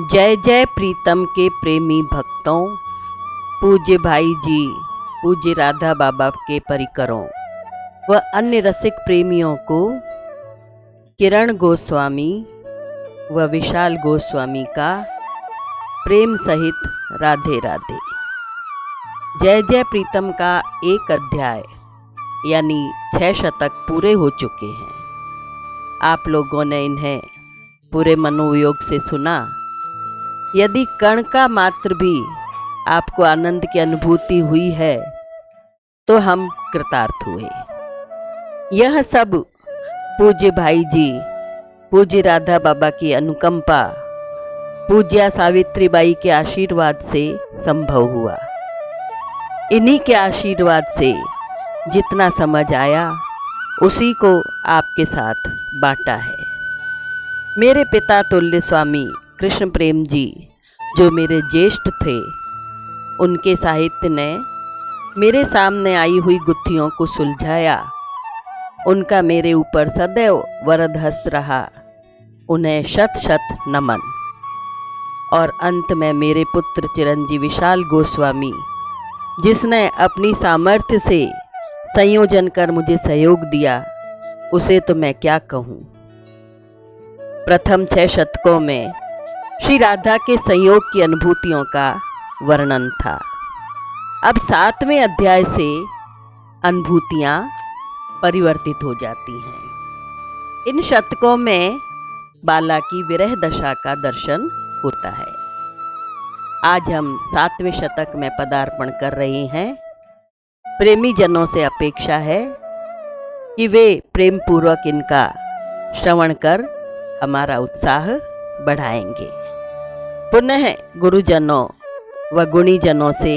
जय जय प्रीतम के प्रेमी भक्तों, पूज्य भाई जी, पूज्य राधा बाबा के परिकरों व अन्य रसिक प्रेमियों को किरण गोस्वामी व विशाल गोस्वामी का प्रेम सहित राधे राधे। जय जय प्रीतम का एक अध्याय यानी 6 शतक पूरे हो चुके हैं। आप लोगों ने इन्हें पूरे मनोयोग से सुना। यदि कण का मात्र भी आपको आनंद की अनुभूति हुई है तो हम कृतार्थ हुए। यह सब पूज्य भाई जी, पूज्य राधा बाबा की अनुकंपा, पूज्या सावित्रीबाई के आशीर्वाद से संभव हुआ। इन्हीं के आशीर्वाद से जितना समझ आया उसी को आपके साथ बांटा है। मेरे पिता तुल्य स्वामी कृष्ण प्रेम जी, जो मेरे ज्येष्ठ थे, उनके साहित्य ने मेरे सामने आई हुई गुत्थियों को सुलझाया। उनका मेरे ऊपर सदैव वरद हस्त रहा। उन्हें शत शत नमन। और अंत में मेरे पुत्र चिरंजीव विशाल गोस्वामी, जिसने अपनी सामर्थ्य से संयोजन कर मुझे सहयोग दिया, उसे तो मैं क्या कहूँ। प्रथम 6 शतकों में श्री राधा के संयोग की अनुभूतियों का वर्णन था। अब 7वें अध्याय से अनुभूतियाँ परिवर्तित हो जाती हैं। इन शतकों में बाला की विरह दशा का दर्शन होता है। आज हम 7वें शतक में पदार्पण कर रहे हैं। प्रेमी जनों से अपेक्षा है कि वे प्रेम पूर्वक इनका श्रवण कर हमारा उत्साह बढ़ाएंगे। पुनः गुरुजनों व गुणीजनों से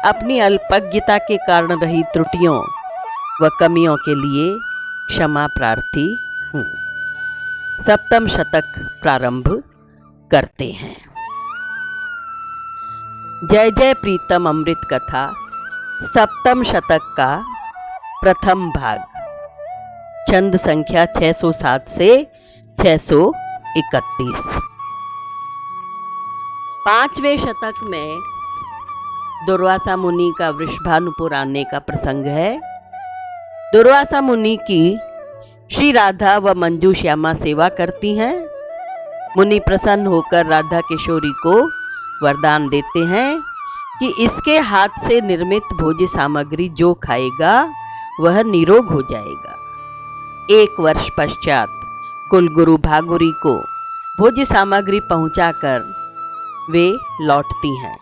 अपनी अल्पज्ञता के कारण रही त्रुटियों व कमियों के लिए क्षमा प्रार्थी हूँ। 7वां शतक प्रारंभ करते हैं। जय जय प्रीतम अमृत कथा 7वें शतक का प्रथम भाग, छंद संख्या 607 से 631। 5वें शतक में दुर्वासा मुनि का वृषभानुपुर आने का प्रसंग है। दुर्वासा मुनि की श्री राधा व मंजू श्यामा सेवा करती हैं। मुनि प्रसन्न होकर राधा किशोरी को वरदान देते हैं कि इसके हाथ से निर्मित भोज्य सामग्री जो खाएगा वह निरोग हो जाएगा। 1 वर्ष पश्चात कुलगुरु भागुरी को भोज्य सामग्री पहुंचाकर वे लौटती हैं,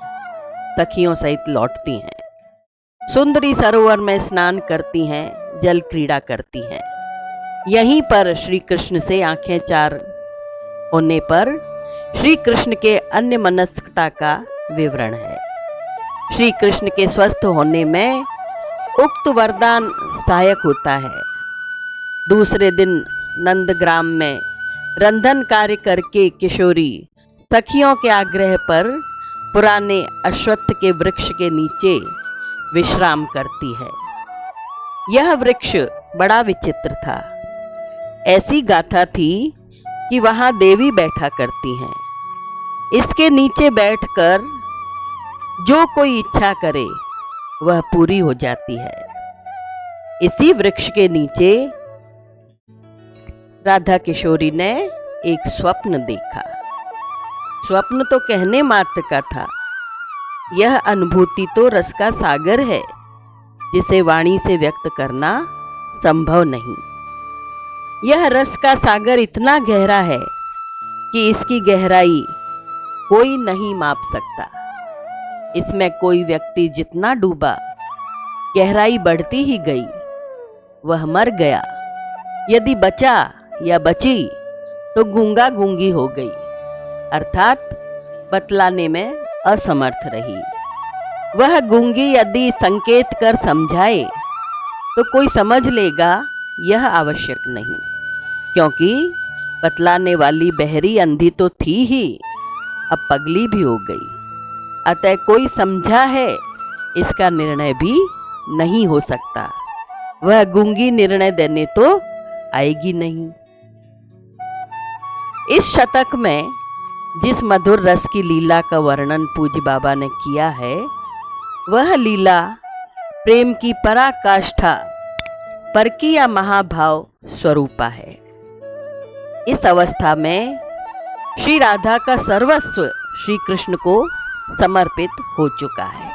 सखियों सहित लौटती हैं। सुंदरी सरोवर में स्नान करती हैं, जल क्रीड़ा करती हैं। यहीं पर श्री कृष्ण से आंखें चार होने पर श्री कृष्ण के अन्य मनस्कता का विवरण है। श्री कृष्ण के स्वस्थ होने में उक्त वरदान सहायक होता है। दूसरे दिन नंदग्राम में रंधन कार्य करके किशोरी सखियों के आग्रह पर पुराने अश्वत्थ के वृक्ष के नीचे विश्राम करती है। यह वृक्ष बड़ा विचित्र था। ऐसी गाथा थी कि वहां देवी बैठा करती हैं। इसके नीचे बैठकर जो कोई इच्छा करे वह पूरी हो जाती है। इसी वृक्ष के नीचे राधा किशोरी ने एक स्वप्न देखा। स्वप्न तो कहने मात्र का था। यह अनुभूति तो रस का सागर है, जिसे वाणी से व्यक्त करना संभव नहीं। यह रस का सागर इतना गहरा है कि इसकी गहराई कोई नहीं माप सकता। इसमें कोई व्यक्ति जितना डूबा, गहराई बढ़ती ही गई। वह मर गया। यदि बचा या बची तो गूंगा गूंगी हो गई, अर्थात बतलाने में असमर्थ रही। वह गूंगी यदि संकेत कर समझाए तो कोई समझ लेगा, यह आवश्यक नहीं, क्योंकि बतलाने वाली बहरी अंधी तो थी ही, अब पगली भी हो गई। अतः कोई समझा है इसका निर्णय भी नहीं हो सकता। वह गूंगी निर्णय देने तो आएगी नहीं। इस शतक में जिस मधुर रस की लीला का वर्णन पूज्य बाबा ने किया है, वह लीला प्रेम की पराकाष्ठा परकीय महाभाव स्वरूपा है। इस अवस्था में श्री राधा का सर्वस्व श्री कृष्ण को समर्पित हो चुका है।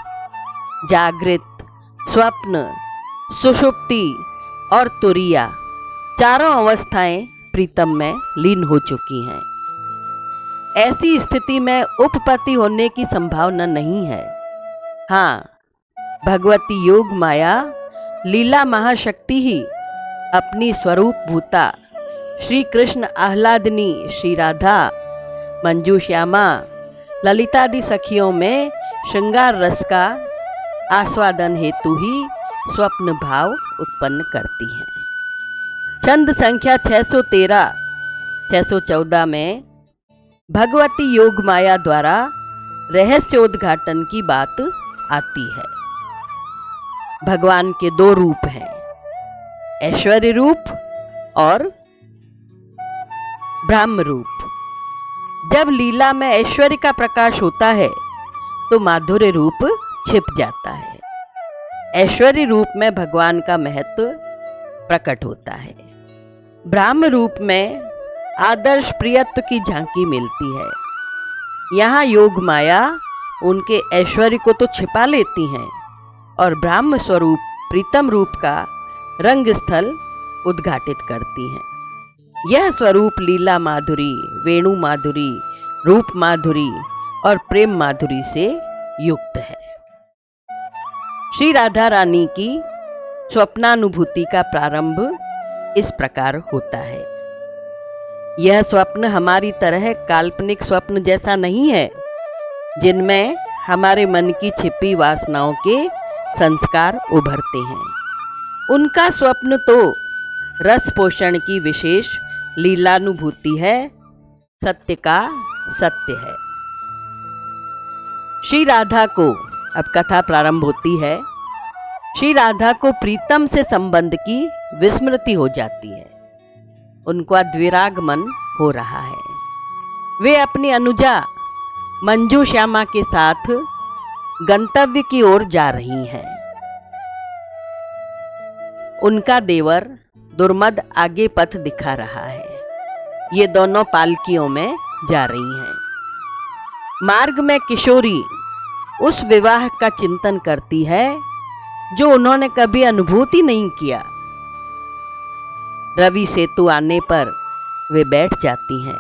जागृत, स्वप्न, सुषुप्ति और तुरिया चारों अवस्थाएं प्रीतम में लीन हो चुकी हैं। ऐसी स्थिति में उपपत्ति होने की संभावना नहीं है। हाँ, भगवती योग माया लीला महाशक्ति ही अपनी स्वरूप भूता श्री कृष्ण आह्लादनी श्री राधा, मंजू श्यामा, ललितादि सखियों में श्रृंगार रस का आस्वादन हेतु ही स्वप्न भाव उत्पन्न करती हैं। छंद संख्या 613 614 में भगवती योग माया द्वारा रहस्योद्घाटन की बात आती है। भगवान के दो रूप हैं, ऐश्वर्य रूप और ब्रह्म रूप। जब लीला में ऐश्वर्य का प्रकाश होता है तो माधुर्य रूप छिप जाता है। ऐश्वर्य रूप में भगवान का महत्व प्रकट होता है। ब्रह्म रूप में आदर्श प्रियत्व की झांकी मिलती है। यहाँ योग माया उनके ऐश्वर्य को तो छिपा लेती हैं और ब्रह्म स्वरूप प्रीतम रूप का रंग स्थल उद्घाटित करती हैं। यह स्वरूप लीला माधुरी, वेणु माधुरी, रूप माधुरी और प्रेम माधुरी से युक्त है। श्री राधा रानी की स्वप्नानुभूति का प्रारंभ इस प्रकार होता है। यह स्वप्न हमारी तरह काल्पनिक स्वप्न जैसा नहीं है, जिनमें हमारे मन की छिपी वासनाओं के संस्कार उभरते हैं। उनका स्वप्न तो रस पोषण की विशेष लीलानुभूति है, सत्य का सत्य है। श्री राधा को, अब कथा प्रारंभ होती है, श्री राधा को प्रीतम से संबंध की विस्मृति हो जाती है। उनका द्विरागमन हो रहा है। वे अपनी अनुजा मंजू श्यामा के साथ गंतव्य की ओर जा रही हैं। उनका देवर दुर्मद आगे पथ दिखा रहा है। ये दोनों पालकियों में जा रही हैं। मार्ग में किशोरी उस विवाह का चिंतन करती है जो उन्होंने कभी अनुभूति नहीं किया। रवि सेतु आने पर वे बैठ जाती हैं।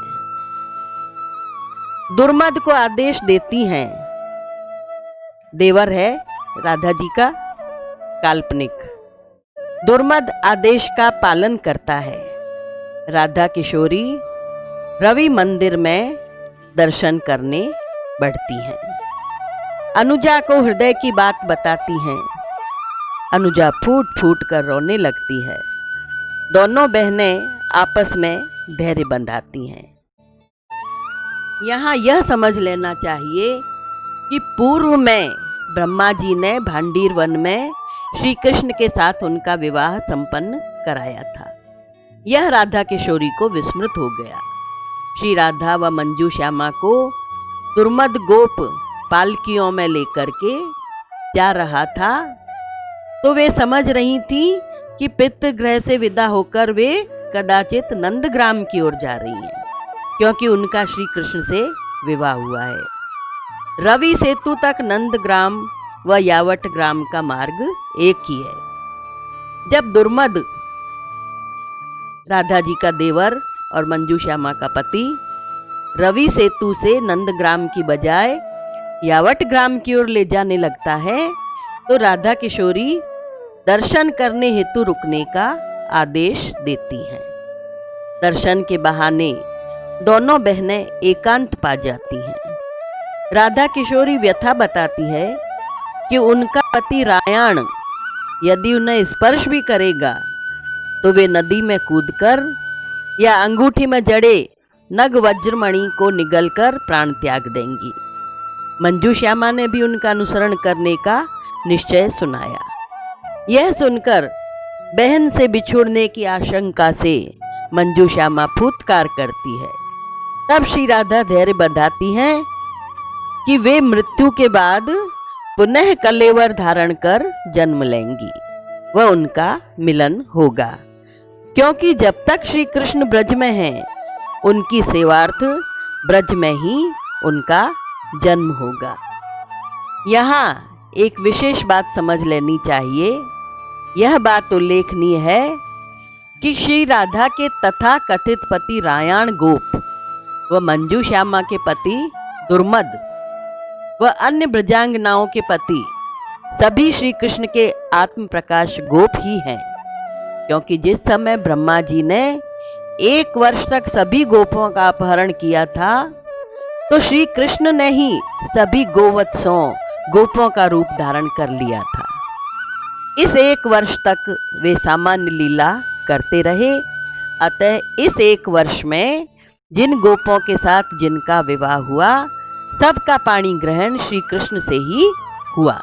दुर्मद को आदेश देती हैं। देवर है राधा जी का काल्पनिक। दुर्मद आदेश का पालन करता है। राधा किशोरी रवि मंदिर में दर्शन करने बढ़ती हैं। अनुजा को हृदय की बात बताती हैं। अनुजा फूट फूट कर रोने लगती है। दोनों बहनें आपस में धैर्य बंधाती हैं। यहाँ यह समझ लेना चाहिए कि पूर्व में ब्रह्मा जी ने भांडीर वन में श्री कृष्ण के साथ उनका विवाह संपन्न कराया था। यह राधा किशोरी को विस्मृत हो गया। श्री राधा व मंजू श्यामा को दुर्मद गोप पालकियों में लेकर के जा रहा था, तो वे समझ रही थी कि पितृगृह से विदा होकर वे कदाचित नंदग्राम की ओर जा रही हैं, क्योंकि उनका श्री कृष्ण से विवाह हुआ है। रवि सेतु तक नंदग्राम व यावट ग्राम का मार्ग एक ही है। जब दुर्मद, राधा जी का देवर और मंजू श्यामा का पति, रवि सेतु से नंदग्राम की बजाय यावट ग्राम की ओर ले जाने लगता है, तो राधा किशोरी दर्शन करने हेतु रुकने का आदेश देती हैं। दर्शन के बहाने दोनों बहनें एकांत पा जाती हैं। राधा किशोरी व्यथा बताती है कि उनका पति रायण यदि उन्हें स्पर्श भी करेगा तो वे नदी में कूदकर या अंगूठी में जड़े नग वज्रमणि को निगलकर प्राण त्याग देंगी। मंजू श्यामा ने भी उनका अनुसरण करने का निश्चय सुनाया। यह सुनकर बहन से बिछुड़ने की आशंका से मंजू श्यामा फूत्कार करती है। तब श्री राधा धैर्य बंधाती हैं कि वे मृत्यु के बाद पुनः कलेवर धारण कर जन्म लेंगी, वह उनका मिलन होगा, क्योंकि जब तक श्री कृष्ण ब्रज में हैं, उनकी सेवार्थ ब्रज में ही उनका जन्म होगा। यहाँ एक विशेष बात समझ लेनी चाहिए। यह बात उल्लेखनीय है कि श्री राधा के तथा कथित पति रायाण गोप व मंजू श्यामा के पति दुर्मद व अन्य ब्रजांगनाओं के पति सभी श्री कृष्ण के आत्म प्रकाश गोप ही हैं, क्योंकि जिस समय ब्रह्मा जी ने 1 वर्ष तक सभी गोपों का अपहरण किया था, तो श्री कृष्ण ने ही सभी गोवत्सों गोपों का रूप धारण कर लिया था। इस 1 वर्ष तक वे सामान्य लीला करते रहे। अतः इस 1 वर्ष में जिन गोपों के साथ जिनका विवाह हुआ, सबका पाणी ग्रहण श्री कृष्ण से ही हुआ।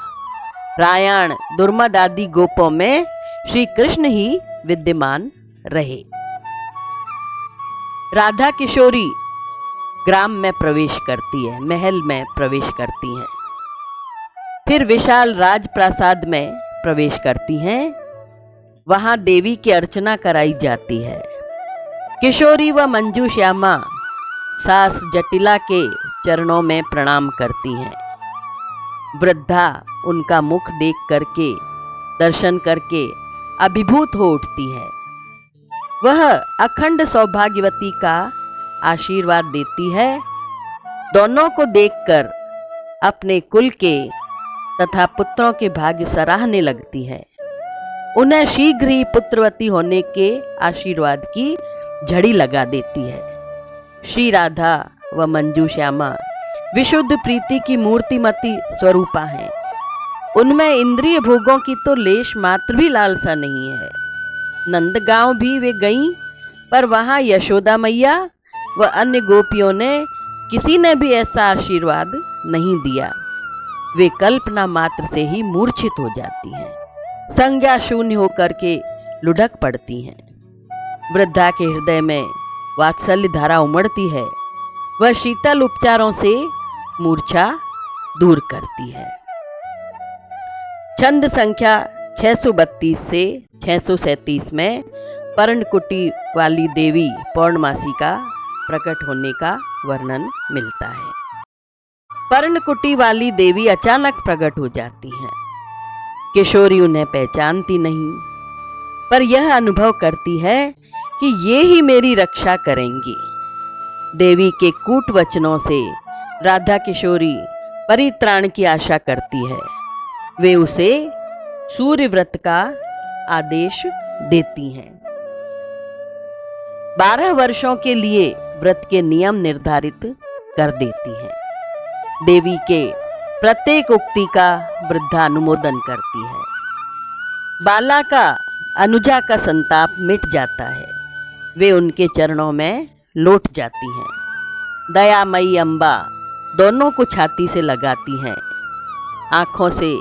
रायाण दुर्मद आदि गोपों में श्री कृष्ण ही विद्यमान रहे। राधा किशोरी ग्राम में प्रवेश करती है, महल में प्रवेश करती हैं, फिर विशाल राजप्रासाद में प्रवेश करती हैं। वहां देवी की अर्चना कराई जाती है। किशोरी व मंजू श्यामा सास जटिला के चरणों में प्रणाम करती हैं। वृद्धा उनका मुख देख करके दर्शन करके अभिभूत हो उठती है। वह अखंड सौभाग्यवती का आशीर्वाद देती है। दोनों को देखकर अपने कुल के तथा पुत्रों के भाग्य सराहने लगती है। उन्हें शीघ्र ही पुत्रवती होने के आशीर्वाद की झड़ी लगा देती है। श्री राधा व मंजू श्यामा विशुद्ध प्रीति की मूर्तिमती स्वरूपा हैं। उनमें इंद्रिय भोगों की तो लेश मात्र भी लालसा नहीं है। नंदगांव भी वे गईं, पर वहां यशोदा मैया व अन्य गोपियों ने किसी ने भी ऐसा आशीर्वाद नहीं दिया। वे कल्पना मात्र से ही मूर्छित हो जाती हैं, संज्ञा शून्य होकर के लुढ़क पड़ती हैं। वृद्धा के हृदय में वात्सल्य धारा उमड़ती है। वह शीतल उपचारों से मूर्छा दूर करती है। छंद संख्या 632 से 637 में पर्णकुटी वाली देवी पौर्णमासी का प्रकट होने का वर्णन मिलता है। पर्णकुटी वाली देवी अचानक प्रकट हो जाती हैं। किशोरी उन्हें पहचानती नहीं, पर यह अनुभव करती है कि ये ही मेरी रक्षा करेंगी। देवी के कूट वचनों से राधा किशोरी परित्राण की आशा करती है। वे उसे सूर्य व्रत का आदेश देती हैं। 12 वर्षों के लिए व्रत के नियम निर्धारित कर देती हैं। देवी के प्रत्येक उक्ति का वृद्धा अनुमोदन करती है। बाला का अनुजा का संताप मिट जाता है। वे उनके चरणों में लौट जाती हैं। दयामयी अम्बा दोनों को छाती से लगाती हैं। आंखों से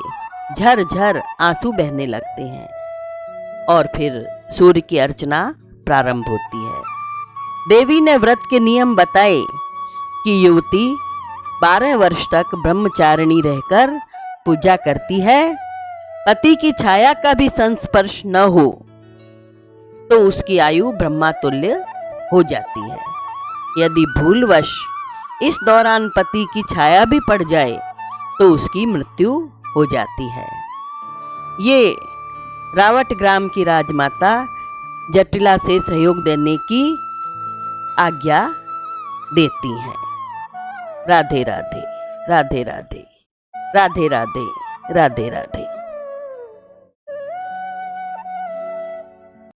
झरझर आंसू बहने लगते हैं और फिर सूर्य की अर्चना प्रारंभ होती है। देवी ने व्रत के नियम बताए कि युवती 12 वर्ष तक ब्रह्मचारिणी रहकर पूजा करती है। पति की छाया का भी संस्पर्श न हो तो उसकी आयु ब्रह्मातुल्य हो जाती है। यदि भूलवश इस दौरान पति की छाया भी पड़ जाए तो उसकी मृत्यु हो जाती है। ये रावट ग्राम की राजमाता जटिला से सहयोग देने की आज्ञा देती हैं। राधे राधे, राधे राधे, राधे राधे, राधे राधे।